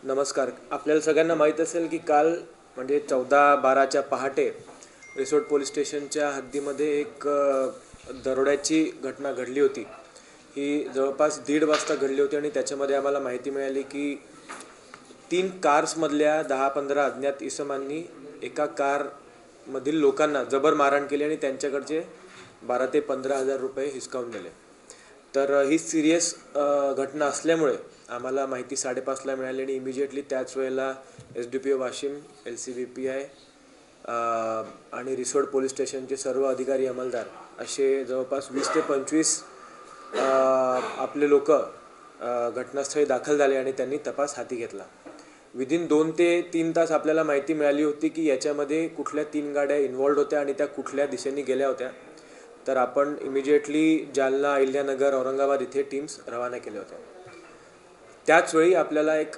नमस्कार. आपल्याला सगळ्यांना माहीत असेल की काल म्हणजे 14/12च्या पहाटे रिसोड पोलीस स्टेशनच्या हद्दीमध्ये एक दरोड्याची घटना घडली होती. ही जवळपास 1:30 वाजता घडली होती आणि त्याच्यामध्ये आम्हाला माहिती मिळाली की 3 कार्समधल्या 10-15 अज्ञात इसमांनी एका कारमधील लोकांना जबर मारहाण केली आणि त्यांच्याकडचे 12 ते 15 हजार रुपये हिसकावून नेले. तर ही सिरियस घटना असल्यामुळे आम्हाला माहिती 5:30ला मिळाली आणि इमिजिएटली त्याच वेळेला SDPO वाशिम, LCBPI आणि रिसोड पोलीस स्टेशनचे सर्व अधिकारी अंमलदार असे जवळपास 20 ते 25 आपले लोक घटनास्थळी दाखल झाले आणि त्यांनी तपास हाती घेतला. विदिन 2 ते 3 तास आपल्याला माहिती मिळाली होती की याच्यामध्ये कुठल्या 3 गाड्या इन्व्हॉल्ड होत्या आणि त्या कुठल्या दिशेने गेल्या होत्या. तर आपण इमिजिएटली जालना, अहिल्यानगर, औरंगाबाद इथे टीम्स रवाना केल्या होत्या. त्याचवेळी आपल्याला एक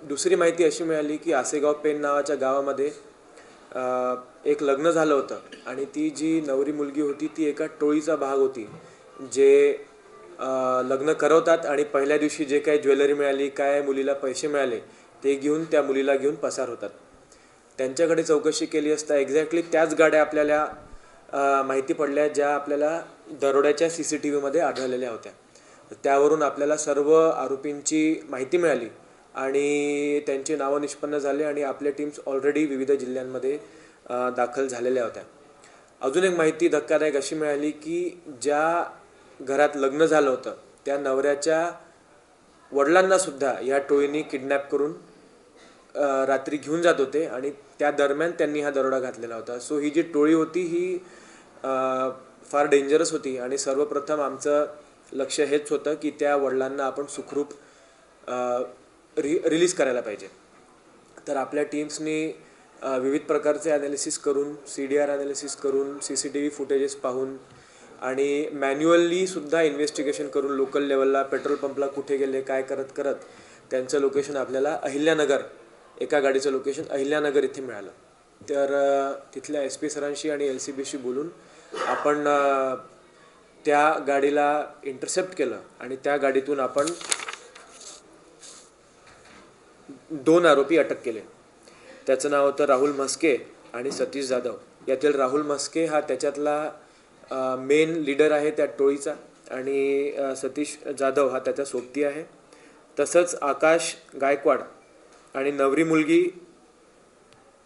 दुसरी माहिती अशी मिळाली की आसेगाव पेन नावाच्या गावामध्ये एक लग्न झालं होतं आणि ती जी नवरी मुलगी होती ती एका टोळीचा भाग होती जे लग्न करवतात आणि पहिल्या दिवशी जे काही ज्वेलरी मिळाली, काय मुलीला पैसे मिळाले ते घेऊन त्या मुलीला घेऊन पसार होतात. त्यांच्याकडे चौकशी केली असता एक्झॅक्टली त्याच गाड्या आपल्याला माहिती पडल्या ज्या आपल्याला दरोड्याच्या CCTVमध्ये आढळलेल्या होत्या. त्यावरून आपल्याला सर्व आरोपींची माहिती मिळाली आणि त्यांची नावं निष्पन्न झाले आणि आपल्या टीम्स ऑलरेडी विविध जिल्ह्यांमध्ये दाखल झालेल्या होत्या. अजून एक माहिती धक्कादायक अशी मिळाली की ज्या घरात लग्न झालं होतं त्या नवऱ्याच्या वडिलांनासुद्धा या टोळीने किडनॅप करून रात्री घेऊन जात होते आणि त्या दरम्यान त्यांनी हा दरोडा घातलेला होता. सो ही जी टोळी होती ही फार डेंजरस होती आणि सर्वप्रथम आमचं लक्ष हेच होतं की त्या वडिलांना आपण सुखरूप रिलीज करायला पाहिजे. तर आपल्या टीम्सनी विविध प्रकारचे ॲनालिसिस करून, CDR ॲनालिसिस करून, CCTV फुटेजेस पाहून आणि मॅन्युअली सुद्धा इन्व्हेस्टिगेशन करून लोकल लेवलला पेट्रोल पंपला कुठे गेले काय करत त्यांचं लोकेशन आपल्याला अहिल्यानगर, एका गाडीचं लोकेशन अहिल्यानगर इथे मिळालं. तर तिथल्या SP सरांशी आणि LCBशी बोलून आपण त्या गाडीला इंटरसेप्ट केलं आणि त्या गाडीतून आपण 2 आरोपी अटक केले. त्याचं नाव होतं राहुल म्हस्के आणि सतीश जाधव. यातील राहुल म्हस्के हा त्याच्यातला मेन लीडर आहे त्या टोळीचा आणि सतीश जाधव हा त्याचा सोबती आहे. तसंच आकाश गायकवाड आणि नवरी मुलगी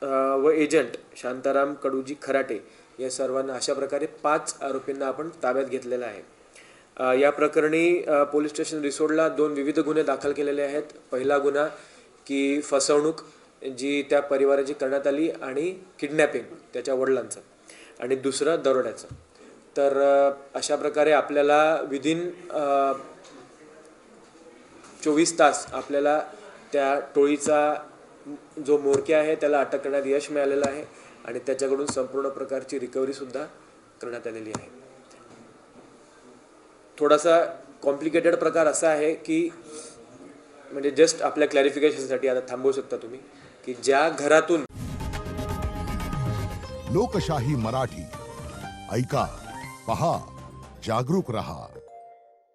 व एजंट शांताराम कडूजी खराटे या सर्वांना अशा प्रकारे 5 आरोपींना आपण ताब्यात घेतलेलं आहे. या प्रकरणी पोलीस स्टेशन रिसोडला 2 विविध गुन्हे दाखल केलेले आहेत. पहिला गुन्हा की फसवणूक जी त्या परिवाराची करण्यात आली आणि किडनॅपिंग त्याच्या वडिलांचं आणि दुसरं दरोड्याचं. तर अशा प्रकारे आपल्याला विदिन 24 तास आपल्याला त्या टोळीचा जो म्होरक्या आहे त्याला अटक करण्यात यश मिळालेलं आहे आणि त्याच्याकडून संपूर्ण प्रकारची रिकव्हरीसुद्धा करण्यात आलेली आहे. थोडासा कॉम्प्लिकेटेड प्रकार असा आहे की म्हणजे जस्ट आपल्या क्लॅरिफिकेशनसाठी आता थांबवू शकता तुम्ही की ज्या घरातून लोकशाही मराठी ऐका, पहा, जागरूक रहा.